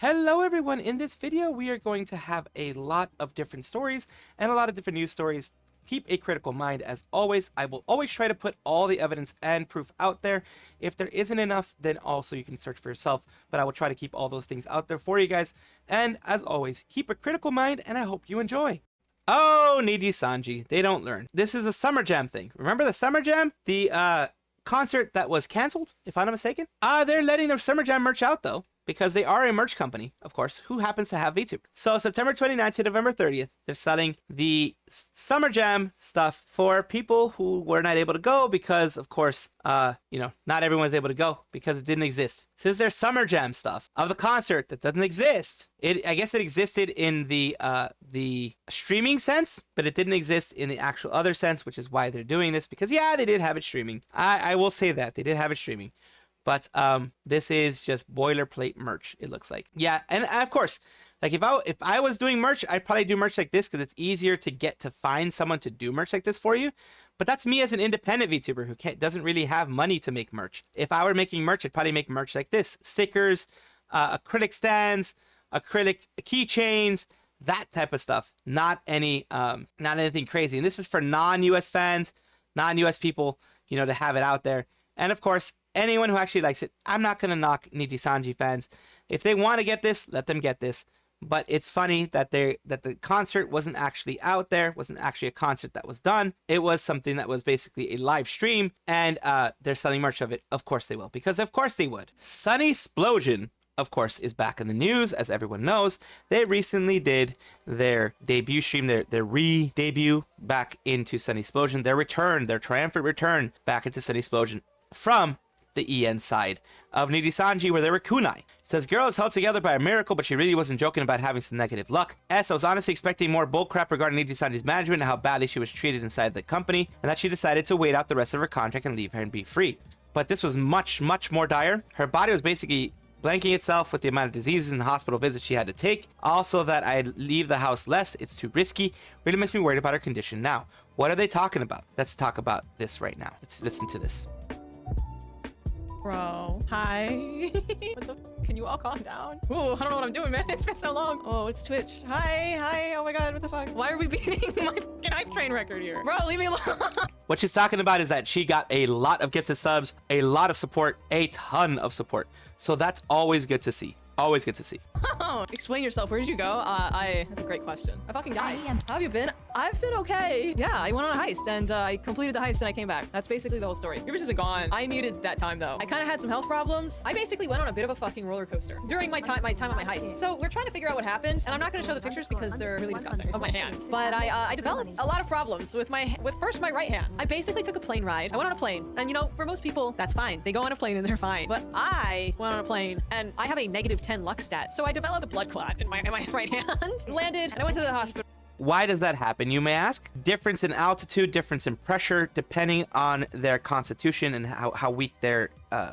Hello everyone, in this video we are going to have a lot of different stories and a lot of different news stories. Keep a critical mind as always. I will always try to put all the evidence and proof out there. If there isn't enough, then also you can search for yourself, but I will try to keep all those things out there for you guys. And as always, keep a critical mind and I hope you enjoy. Oh, Nijisanji, they don't learn. This is a SummerJam thing. Remember the SummerJam? The concert that was canceled, if I'm not mistaken? They're letting their SummerJam merch out though, because they are a merch company, of course, who happens to have Vtuber. So September 29th to November 30th, they're selling the SummerJam stuff for people who were not able to go because, of course, not everyone's able to go because it didn't exist. This is their SummerJam stuff of the concert that doesn't exist. I guess it existed in the streaming sense, but it didn't exist in the actual other sense, which is why they're doing this, because yeah, they did have it streaming. I will say that they did have it streaming. But this is just boilerplate merch, it looks like. Yeah, and of course, like if I was doing merch, I'd probably do merch like this because it's easier to find someone to do merch like this for you. But that's me as an independent VTuber who doesn't really have money to make merch. If I were making merch, I'd probably make merch like this: stickers, acrylic stands, acrylic keychains, that type of stuff. Not anything crazy. And this is for non-US fans, non-US people, to have it out there. And of course, anyone who actually likes it, I'm not going to knock Nijisanji fans. If they want to get this, let them get this. But it's funny that the concert wasn't actually out there, wasn't actually a concert that was done. It was something that was basically a live stream, and they're selling merch of it. Of course they will, because of course they would. SunnySplosion, of course, is back in the news, as everyone knows. They recently did their debut stream, their re-debut back into SunnySplosion, their triumphant return back into SunnySplosion from the EN side of Nijisanji, where they were Kunai. It says, girl is held together by a miracle, but she really wasn't joking about having some negative luck. I was honestly expecting more bullcrap regarding Nijisanji's management and how badly she was treated inside the company, and that she decided to wait out the rest of her contract and leave her and be free. But this was much, much more dire. Her body was basically blanking itself with the amount of diseases and hospital visits she had to take. Also that I'd leave the house less, it's too risky. Really makes me worried about her condition now. What are they talking about? Let's talk about this right now. Let's listen to this. Bro, hi. What the can you all calm down? Ooh, I don't know what I'm doing, man. It's been so long. Oh, it's Twitch. Hi. Oh my god, what the fuck? Why are we beating my fucking hype train record here? Bro, leave me alone. What she's talking about is that she got a lot of gifted subs, a lot of support, a ton of support. So that's always good to see. Always good to see. Oh, explain yourself. Where did you go? That's a great question. I fucking died. How have you been? I've been okay. Yeah, I went on a heist and I completed the heist and I came back. That's basically the whole story. Rivers has been gone. I needed that time though. I kind of had some health problems. I basically went on a bit of a fucking roller coaster during my time on my heist. So we're trying to figure out what happened, and I'm not going to show the pictures because they're really disgusting of my hands. But I developed a lot of problems with first my right hand. I basically took a plane ride. I went on a plane, and for most people that's fine. They go on a plane and they're fine. But I went on a plane and I have a -10 luck stat. So I developed a blood clot in my right hand. Landed and I went to the hospital. Why does that happen, you may ask? Difference in altitude, difference in pressure, depending on their constitution and how weak their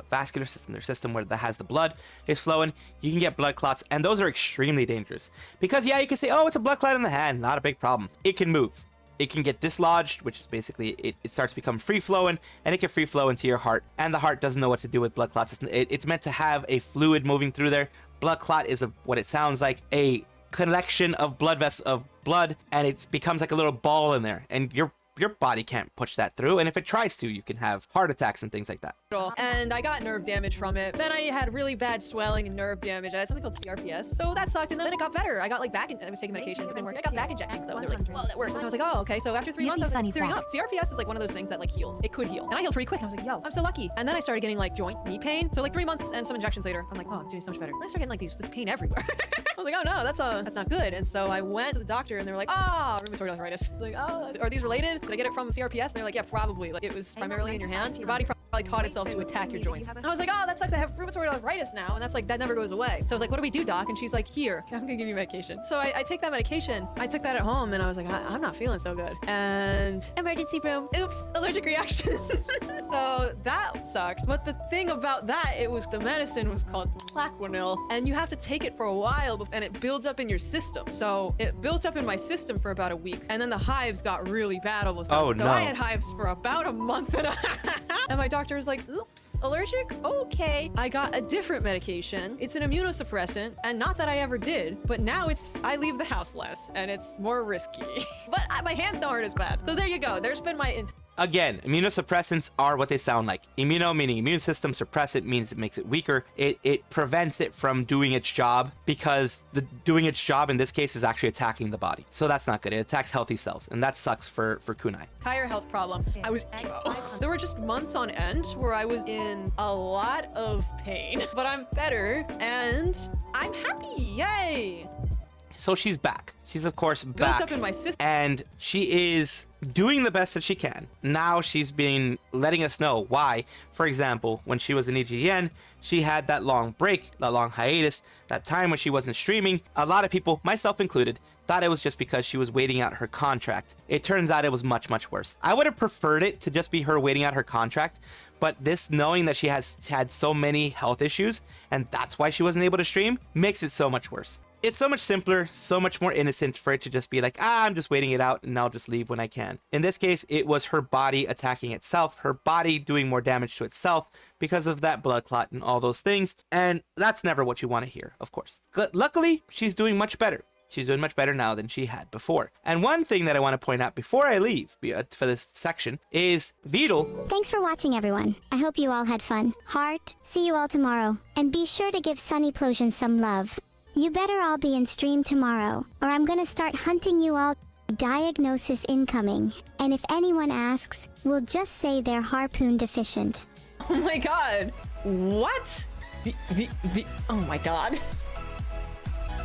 vascular system, their system where that has the blood is flowing, you can get blood clots, and those are extremely dangerous. Because yeah, you can say, oh, it's a blood clot in the hand, not a big problem. It can move. It can get dislodged, which is basically, it starts to become free-flowing, and it can free-flow into your heart, and the heart doesn't know what to do with blood clots. It's meant to have a fluid moving through there. Blood clot is what it sounds like, a collection of blood, and it becomes like a little ball in there, and your body can't push that through, and if it tries to, you can have heart attacks and things like that. And I got nerve damage from it. Then I had really bad swelling and nerve damage. I had something called CRPS, so that sucked, and then it got better. I got like I was taking medication, it didn't work. I got back injections though, and they were like, whoa, that works. And I was like, oh, okay. So after 3 months, I was like, clearing up. CRPS is like one of those things that like heals. It could heal, and I healed pretty quick. I was like, yo, I'm so lucky. And then I started getting like joint knee pain. So like 3 months and some injections later, I'm like, oh, I'm doing so much better. And I started getting like this pain everywhere. I was like, oh no, that's not good. And so I went to the doctor, and they were like, rheumatoid arthritis. I was like, oh, are these related? Did I get it from CRPS? And they're like, yeah, probably. Like it was primarily in your hand. Your body probably taught itself to attack your joints. And I was like, oh, that sucks. I have rheumatoid arthritis now, and that's like that never goes away. So I was like, what do we do, doc? And she's like, here, I'm gonna give you medication. So I take that medication. I took that at home, and I was like, I'm not feeling so good. And emergency room. Oops, allergic reaction. So that sucked. But the thing about that, the medicine was called Plaquenil, and you have to take it for a while, and it builds up in your system. So it built up in my system for about a week, and then the hives got really bad all of a sudden. Oh, no. So I had hives for about a month and a half. And my doctor was like, oops, allergic? Okay. I got a different medication. It's an immunosuppressant, and not that I ever did, but now I leave the house less, and it's more risky. But my hands don't hurt as bad. So there you go. There's been my... Again, immunosuppressants are what they sound like. Immuno meaning immune system, suppressant means it makes it weaker. It prevents it from doing its job, because doing its job in this case is actually attacking the body. So that's not good. It attacks healthy cells, and that sucks for Kunai. Entire health problem. I was emo. There were just months on end where I was in a lot of pain, but I'm better and I'm happy. Yay! So she's back. She's of course back. Built up in my system. And she is doing the best that she can. Now she's been letting us know why. For example, when she was in EGN, she had that long break, that long hiatus, that time when she wasn't streaming. A lot of people, myself included, thought it was just because she was waiting out her contract. It turns out it was much, much worse. I would have preferred it to just be her waiting out her contract, but this knowing that she has had so many health issues and that's why she wasn't able to stream makes it so much worse. It's so much simpler, so much more innocent for it to just be like, I'm just waiting it out and I'll just leave when I can. In this case, it was her body attacking itself, her body doing more damage to itself because of that blood clot and all those things. And that's never what you want to hear, of course. But luckily, she's doing much better. She's doing much better now than she had before. And one thing that I want to point out before I leave for this section is Vtuber. Thanks for watching, everyone. I hope you all had fun. Heart, see you all tomorrow. And be sure to give SunnySplosion some love. You better all be in stream tomorrow, or I'm gonna start hunting you all. Diagnosis incoming. And if anyone asks, we'll just say they're harpoon deficient. Oh my god. What? Oh my god.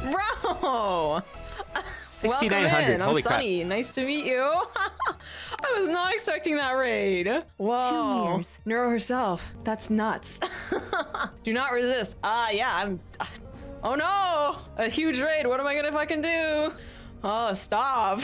Bro! 6,900. Holy crap. Sunny. Nice to meet you. I was not expecting that raid. Whoa. 2 years. Neuro herself. That's nuts. Do not resist. Yeah, oh no! A huge raid. What am I gonna fucking do? Oh, stop.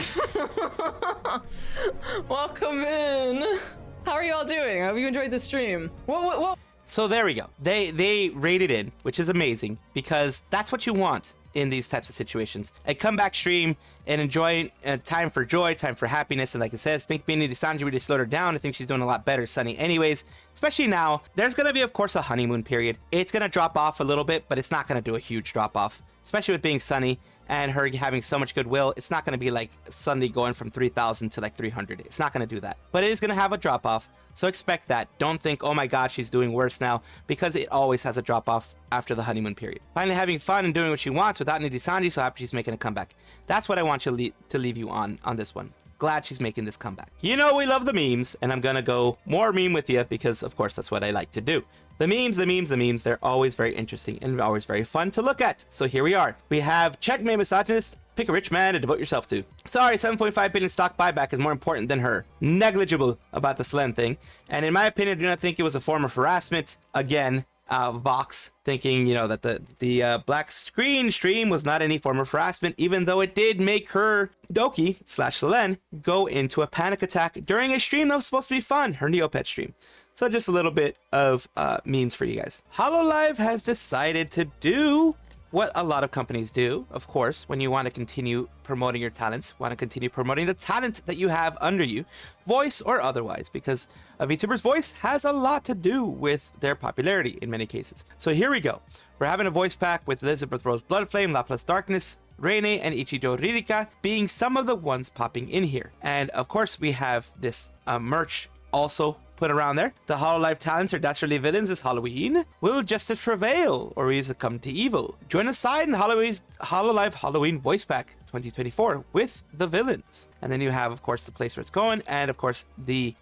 Welcome in. How are you all doing? Have you enjoyed the stream? Whoa. So there we go. They raided in, which is amazing because that's what you want in these types of situations. A comeback stream and enjoy time for joy, time for happiness. And like it says, think being Nijisanji really slowed her down. I think she's doing a lot better, Sunny. Anyways, especially now, there's going to be, of course, a honeymoon period. It's going to drop off a little bit, but it's not going to do a huge drop off, especially with being Sunny and her having so much goodwill. It's not going to be like Sunny going from 3,000 to like 300. It's not going to do that, but it is going to have a drop off. So expect that. Don't think, oh my god, she's doing worse now, because it always has a drop off after the honeymoon period. Finally having fun and doing what she wants without Nijisanji, so happy she's making a comeback. That's what I want you to leave you on this one. Glad she's making this comeback. You know we love the memes, and I'm gonna go more meme with you because of course that's what I like to do. The memes, they're always very interesting and always very fun to look at. So here we are. We have checkmate misogynist, pick a rich man to devote yourself to. Sorry, 7.5 billion stock buyback is more important than her. Negligible about the Selen thing. And in my opinion, I do not think it was a form of harassment. Again, Vox thinking, you know, that the black screen stream was not any form of harassment, even though it did make her Doki / Selen go into a panic attack during a stream that was supposed to be fun, her Neopet stream. So just a little bit of memes for you guys. Hololive has decided to do what a lot of companies do, of course, when you want to continue promoting your talents, want to continue promoting the talent that you have under you, voice or otherwise, because a VTuber's voice has a lot to do with their popularity in many cases. So here we go. We're having a voice pack with Elizabeth Rose Bloodflame, Laplace Darkness, Reine, and Ichijo Ririka being some of the ones popping in here. And of course, we have this merch also put around there. The Hololive talents are dastardly villains this Halloween. Will justice prevail or is it come to evil? Join us side in Hololive Halloween Voicepack 2024 with the villains. And then you have, of course, the place where it's going and, of course, the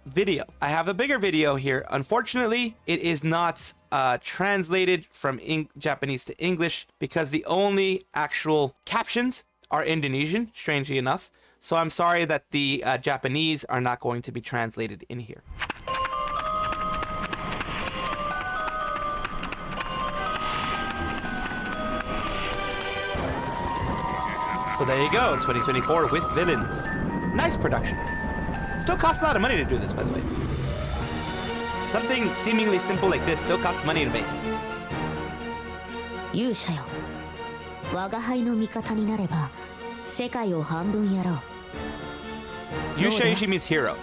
video. I have a bigger video here. Unfortunately, it is not translated from Japanese to English because the only actual captions are Indonesian, strangely enough. So I'm sorry that the Japanese are not going to be translated in here. So there you go, 2024 with villains. Nice production. Still costs a lot of money to do this, by the way. Something seemingly simple like this still costs money to make. Yusha usually means hero.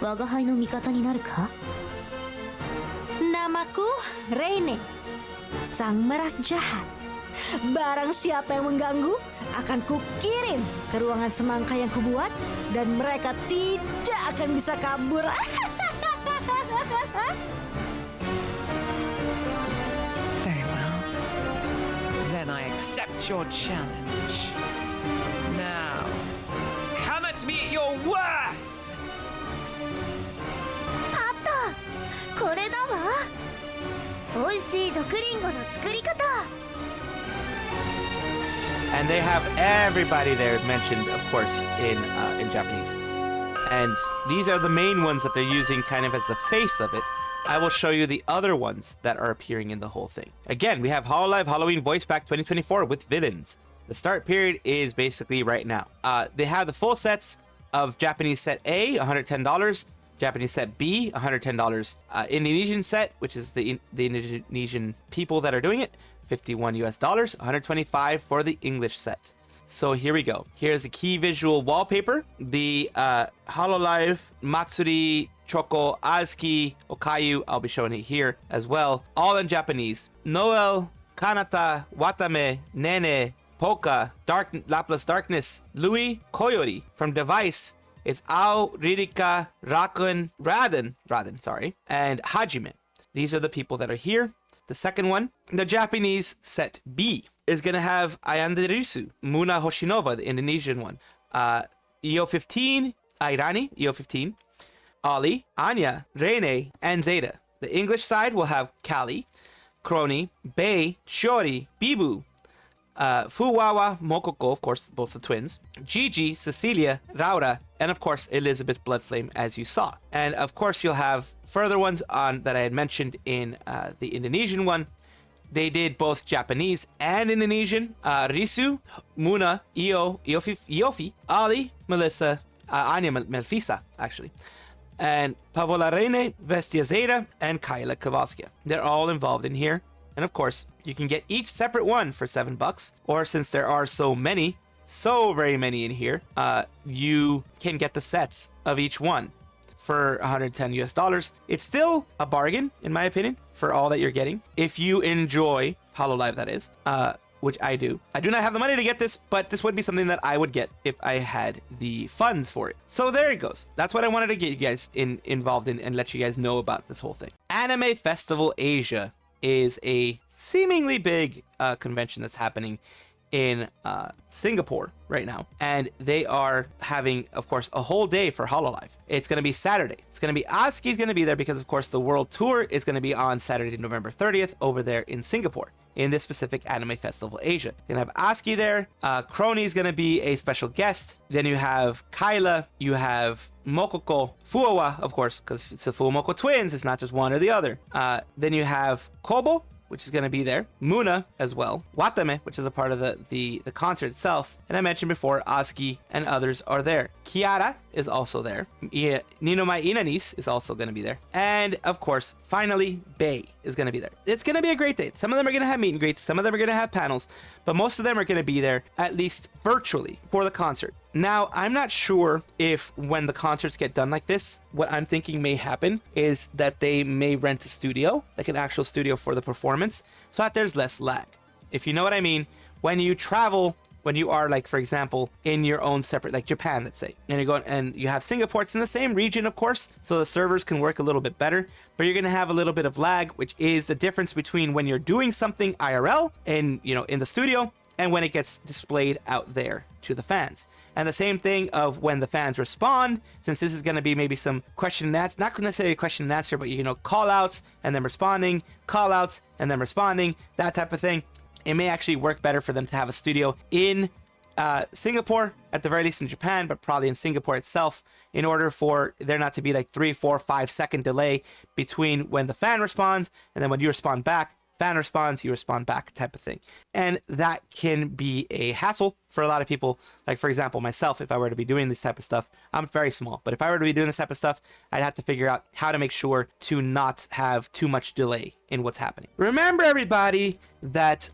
Reine, sang merak jahat. Barang siapa yang mengganggu akan kukirim ke ruangan semangka yang kubuat dan mereka tidak akan bisa kabur. Very well. Then I accept your challenge. Now, come at me at your worst! あった！これだわ。美味しい毒リンゴの作り方。 And they have everybody there mentioned, of course, in Japanese. And these are the main ones that they're using kind of as the face of it. I will show you the other ones that are appearing in the whole thing. Again, we have Hololive Halloween Voicepack 2024 with villains. The start period is basically right now. They have the full sets of Japanese set A, $110. Japanese set B, $110. Indonesian set, which is the Indonesian people that are doing it, $51 US, $125 for the English set. So here we go. Here's the key visual wallpaper. The Hololive Matsuri Choco Azuki Okayu. I'll be showing it here as well. All in Japanese. Noel, Kanata, Watame, Nene, Polka, Laplace Darkness, Louis, Koyori. From Device, it's Ao, Ririka, Raden, and Hajime. These are the people that are here. The second one, the Japanese set B, is going to have Ayanderisu, Muna Hoshinova, the Indonesian one. EO15, Airani, EO15, Ali, Anya, Reine, and Zeta. The English side will have Kali, Crony, Bei, Shori, Biboo, Fuwawa, Mokoko, of course, both the twins, Gigi, Cecilia, Raura, and of course Elizabeth Bloodflame, as you saw. And of course you'll have further ones on that I had mentioned in the Indonesian one. They did both Japanese and Indonesian. Risu, Muna, Iofi, Ali, Melissa, Anya Melfisa, actually. And Pavola Reine, Vestia Zeta, and Kyla Kowalska. They're all involved in here. And of course, you can get each separate one for $7. Or since there are so very many in here, you can get the sets of each one for $110 US. It's still a bargain, in my opinion, for all that you're getting. If you enjoy Hololive, that is, which I do. I do not have the money to get this, but this would be something that I would get if I had the funds for it. So there it goes. That's what I wanted to get you guys involved in and let you guys know about this whole thing. Anime Festival Asia is a seemingly big convention that's happening in Singapore right now, and they are having, of course, a whole day for Hololive. It's going to be Saturday. It's going to be Aski's going to be there because, of course, the world tour is going to be on Saturday, November 30th over there in Singapore in this specific Anime Festival Asia. You're going to have Aski there. Crony is going to be a special guest. Then you have Kyla. You have Mokoko. Fuawa, of course, because it's the Fuamoko twins. It's not just one or the other. Then you have Kobo, which is going to be there. Muna as well. Watame, which is a part of the concert itself. And I mentioned before, Aski and others are there. Kiara is also there. Ninomai Inanis is also going to be there. And of course, finally, Bei is going to be there. It's going to be a great day. Some of them are going to have meet and greets. Some of them are going to have panels. But most of them are going to be there, at least virtually, for the concert. Now, I'm not sure if when the concerts get done like this, what I'm thinking may happen is that they may rent a studio, like an actual studio for the performance, so that there's less lag. If you know what I mean, when you travel, when you are, like, for example, in your own separate, like Japan, let's say, and you go and you have Singapore, it's in the same region, of course, so the servers can work a little bit better, but you're going to have a little bit of lag, which is the difference between when you're doing something IRL in the studio and when it gets displayed out there to the fans. And the same thing of when the fans respond, since this is going to be maybe some question and answer, not necessarily question and answer, but call outs and then responding, call outs and then responding, that type of thing. It may actually work better for them to have a studio in Singapore, at the very least in Japan, but probably in Singapore itself, in order for there not to be like 3, 4, 5 second delay between when the fan responds and then when you respond back. Fan responds, you respond back, type of thing. And that can be a hassle for a lot of people. Like, for example, myself, if I were to be doing this type of stuff, I'm very small, but if I were to be doing this type of stuff, I'd have to figure out how to make sure to not have too much delay in what's happening. Remember, everybody, that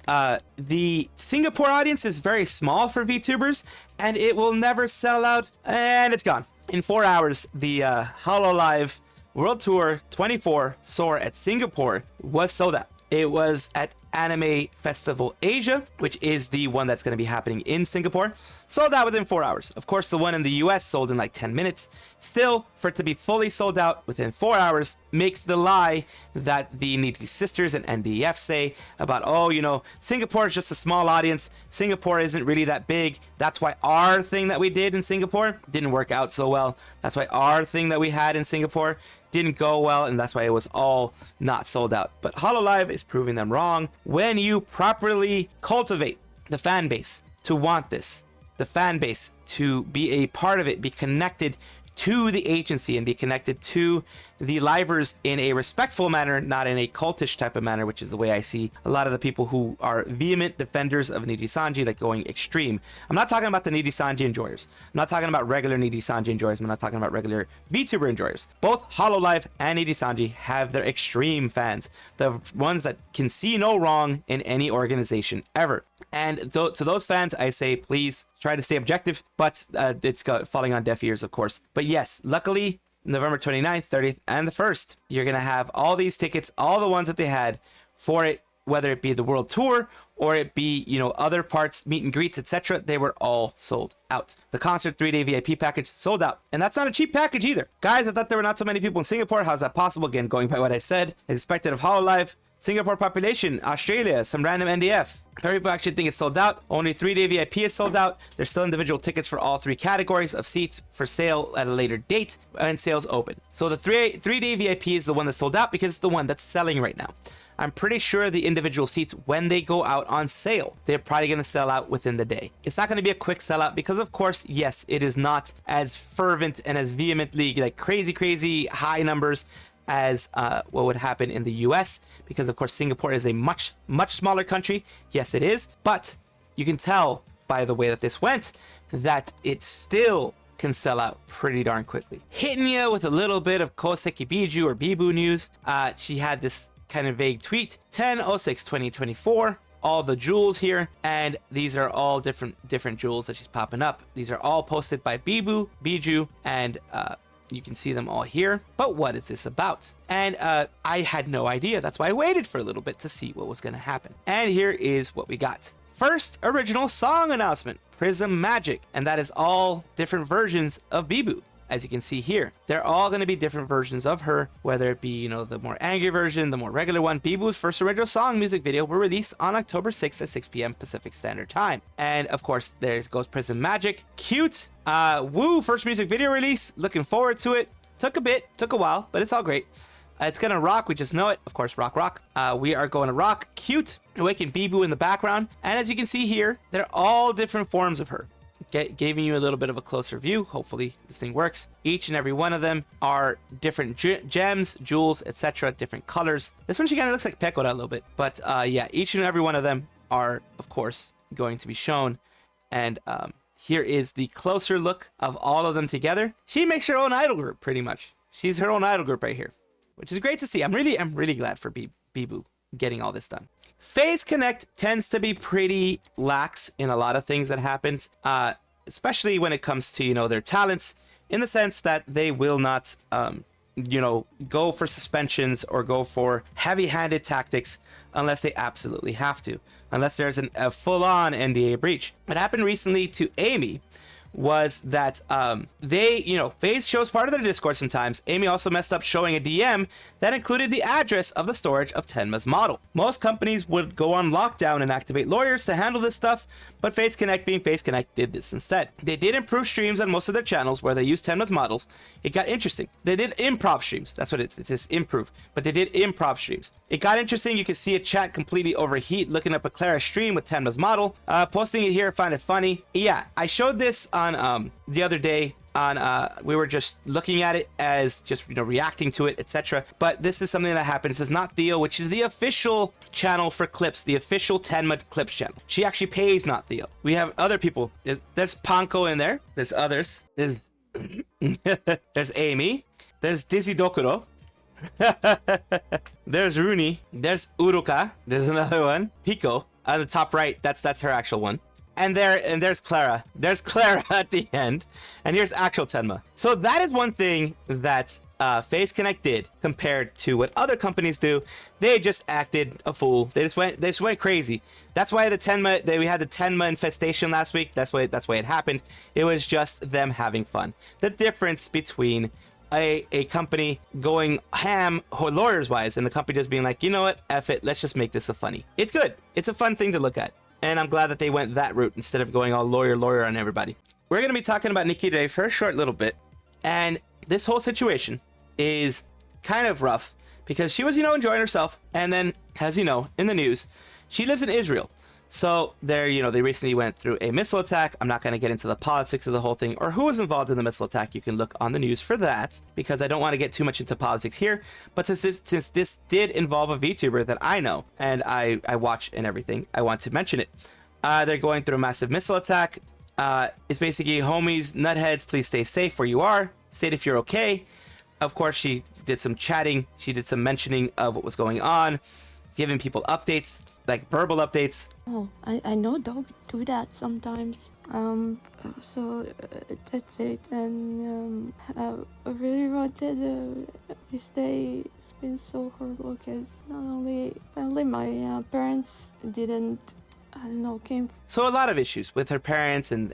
the Singapore audience is very small for VTubers, and it will never sell out, and it's gone. In 4 hours, the Hololive World Tour 24 Soar at Singapore was sold out. It was at Anime Festival Asia, which is the one that's going to be happening in Singapore, sold out within 4 hours. Of course, the one in the US sold in like 10 minutes. Still, for it to be fully sold out within 4 hours makes the lie that the Nikki sisters and NDF say about, oh, you know, Singapore is just a small audience. Singapore isn't really that big. That's why our thing that we did in Singapore didn't work out so well. That's why our thing that we had in Singapore didn't go well, and that's why it was all not sold out. But Hololive is proving them wrong. When you properly cultivate the fan base to want this, the fan base to be a part of it, be connected to the agency and be connected to the livers in a respectful manner, not in a cultish type of manner, which is the way I see a lot of the people who are vehement defenders of Nijisanji, like going extreme. I'm not talking about the Nijisanji enjoyers. I'm not talking about regular Nijisanji enjoyers. I'm not talking about regular VTuber enjoyers. Both Hololive and Nijisanji have their extreme fans, the ones that can see no wrong in any organization ever. And to those fans, I say, please try to stay objective, but it's falling on deaf ears, of course. But yes, luckily, November 29th, 30th, and the 1st, you're going to have all these tickets, all the ones that they had for it, whether it be the World Tour or it be, you know, other parts, meet and greets, etc. They were all sold out. The concert 3-day VIP package sold out. And that's not a cheap package either. Guys, I thought there were not so many people in Singapore. How's that possible? Again, going by what I said, expected of Hololive. Singapore population, Australia, some random NDF. People actually think it's sold out. Only 3-day VIP is sold out. There's still individual tickets for all 3 categories of seats for sale at a later date, and sales open. So the 3-day VIP is the one that's sold out because it's the one that's selling right now. I'm pretty sure the individual seats, when they go out on sale, they're probably going to sell out within the day. It's not going to be a quick sellout because, of course, yes, it is not as fervent and as vehemently, like crazy high numbers as what would happen in the US, because of course Singapore is a much smaller country. Yes, it is, but you can tell by the way that this went that it still can sell out pretty darn quickly. Hitting you with a little bit of Koseki Bijou or Biboo news. She had this kind of vague tweet, 10/06/2024. All the jewels here, and these are all different jewels that she's popping up. These are all posted by Biboo, Bijou, and you can see them all here. But what is this about? And I had no idea. That's why I waited for a little bit to see what was going to happen. And here is what we got. First original song announcement, Prism Magic. And that is all different versions of Biboo. As you can see here, they're all going to be different versions of her, whether it be, you know, the more angry version, the more regular one. Biboo's first original song music video will release on October 6th at 6 p.m. Pacific Standard Time. And of course, there goes Prism Magic. Cute. Woo, first music video release. Looking forward to it. Took a while, but it's all great. It's gonna rock, we just know it. Of course, rock. We are going to rock. Cute. Awaken Biboo in the background. And as you can see here, they're all different forms of her. Giving you a little bit of a closer view. Hopefully this thing works. Each and every one of them are different gems, jewels, etc. Different colors. This one, she kind of looks like Pekora a little bit. But yeah, each and every one of them are, of course, going to be shown. And here is the closer look of all of them together. She makes her own idol group, pretty much. She's her own idol group right here, which is great to see. I'm really glad for Biboo getting all this done. PhaseConnect tends to be pretty lax in a lot of things that happens, especially when it comes to, you know, their talents, in the sense that they will not, you know, go for suspensions or go for heavy-handed tactics unless they absolutely have to, unless there's a full-on NDA breach. What happened recently to Eimi was that they, you know, Phase shows part of their Discord sometimes. Eimi also messed up showing a DM that included the address of the storage of Tenma's model. Most companies would go on lockdown and activate lawyers to handle this stuff, but PhaseConnect, being PhaseConnect, did this instead. They did improve streams on most of their channels where they used Tenma's models. It got interesting. They did improv streams. That's what it is, improve. But they did improv streams. It got interesting. You can see a chat completely overheat looking up a Clara stream with Tenma's model. Posting it here, find it funny. Yeah, I showed this on the other day on we were just looking at it as just, you know, reacting to it, etc. But this is something that happened. This is not Theo, which is the official channel for clips, the official Tenma clips channel. She actually pays Not Theo. We have other people. There's Panko in there. There's others. There's there's Eimi. There's Dizzy Dokuro. There's Rooney. There's Uruka. There's another one. Pico on the top right. That's her actual one. And there's Clara. There's Clara at the end. And here's actual Tenma. So that is one thing that PhaseConnect did compared to what other companies do, they just acted a fool. They just went crazy. That's why we had the Tenma infestation last week. That's why it happened. It was just them having fun. The difference between a company going ham lawyers wise and the company just being like, you know what, F it, let's just make this a funny. It's good. It's a fun thing to look at. And I'm glad that they went that route instead of going all lawyer on everybody. We're going to be talking about Nikki Rei for a short little bit. And this whole situation is kind of rough because she was, enjoying herself. And then, as you know, in the news, she lives in Israel. So they recently went through a missile attack. I'm not going to get into the politics of the whole thing or who was involved in the missile attack. You can look on the news for that because I don't want to get too much into politics here. But since this did involve a VTuber that I know and I watch and everything, I want to mention it. They're going through a massive missile attack. It's basically, homies, nutheads, please stay safe where you are. State if you're okay. Of course, she did some chatting. She did some mentioning of what was going on, giving people updates, like verbal updates. Oh, I know dogs do that sometimes. So that's it. And I really wanted this day. It's been so horrible because not only my parents didn't, came. So a lot of issues with her parents and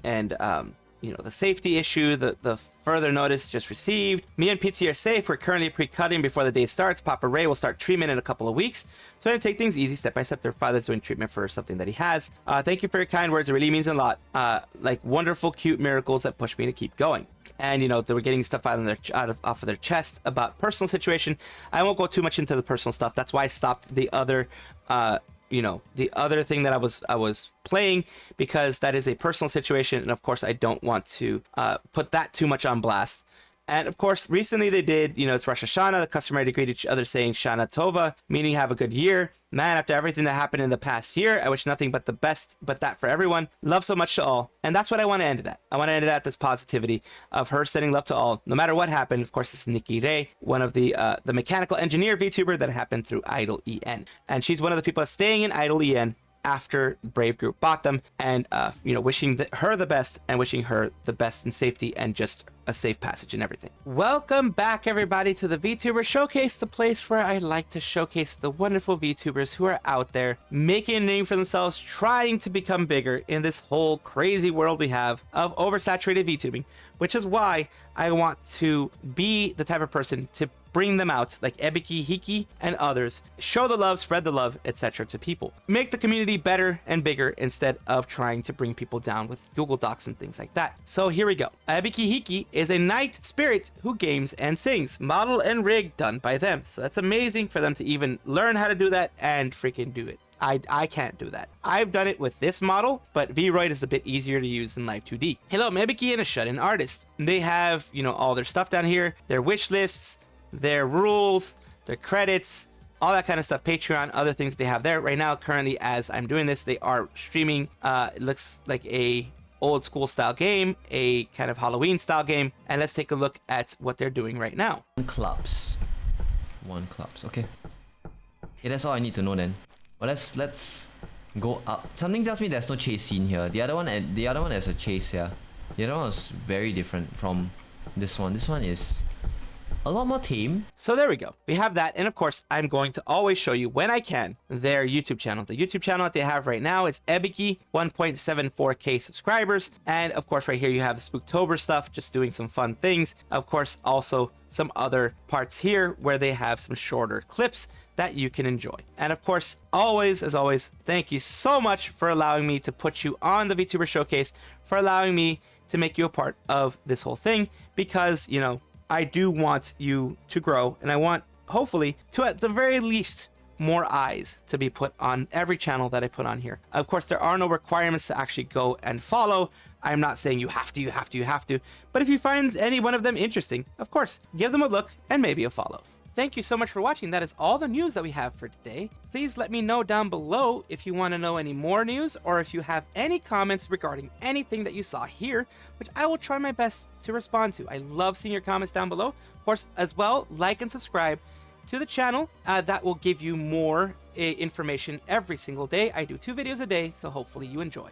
the safety issue, the further notice just received. Me and PT are safe. We're currently pre-cutting before the day starts. Papa Ray will start treatment in a couple of weeks. So I'm going to take things easy, step by step. Their father's doing treatment for something that he has. Thank you for your kind words. It really means a lot. Like wonderful, cute miracles that push me to keep going. And, they were getting stuff off of their chest about personal situation. I won't go too much into the personal stuff. That's why I stopped the other the other thing that I was playing, because that is a personal situation, and of course I don't want to put that too much on blast. And of course, recently they did, it's Rosh Hashanah, the customary to greet each other saying Shana Tova, meaning have a good year. Man, after everything that happened in the past year, I wish nothing but the best, but that for everyone. Love so much to all. And that's what I want to end it at. I want to end it at this positivity of her sending love to all, no matter what happened. Of course, this is Nikki Rei, one of the mechanical engineer VTuber that happened through Idol EN. And she's one of the people staying in Idol EN after Brave Group bought them, and wishing her the best and wishing her the best in safety and just a safe passage and everything. Welcome back, everybody, to the VTuber Showcase, the place where I like to showcase the wonderful VTubers who are out there making a name for themselves, trying to become bigger in this whole crazy world we have of oversaturated VTubing, which is why I want to be the type of person to bring them out, like Ebiki, Hiki, and others. Show the love, spread the love, etc. to people. Make the community better and bigger instead of trying to bring people down with Google Docs and things like that. So here we go. Ebiki Hiki is a night spirit who games and sings. Model and rig done by them. So that's amazing for them to even learn how to do that and freaking do it. I can't do that. I've done it with this model, but Vroid is a bit easier to use than Live 2D. Hello, I'm Ebiki and a shut-in artist. They have, all their stuff down here, their wish lists, their rules, their credits, all that kind of stuff, Patreon, other things they have there. Right now, currently, as I'm doing this, they are streaming, it looks like a old school style game, a kind of Halloween style game, and let's take a look at what they're doing right now. One clubs, okay. Okay, that's all I need to know then. Well, let's go up. Something tells me there's no chase scene here. The other one has a chase here. The other one was very different from this one. This one is a lot more tame. So there we go. We have that. And of course, I'm going to always show you when I can their YouTube channel. The YouTube channel that they have right now is Ebiki, 1.74k subscribers. And of course, right here, you have the Spooktober stuff, just doing some fun things. Of course, also some other parts here where they have some shorter clips that you can enjoy. And of course, always, as always, thank you so much for allowing me to put you on the VTuber Showcase, for allowing me to make you a part of this whole thing, because, I do want you to grow, and I want, hopefully, to at the very least, more eyes to be put on every channel that I put on here. Of course, there are no requirements to actually go and follow. I'm not saying you have to, but if you find any one of them interesting, of course, give them a look and maybe a follow. Thank you so much for watching. That is all the news that we have for today. Please let me know down below if you want to know any more news, or if you have any comments regarding anything that you saw here, which I will try my best to respond to. I love seeing your comments down below. Of course, as well, like and subscribe to the channel. That will give you more information every single day. I do 2 videos a day, so hopefully you enjoy.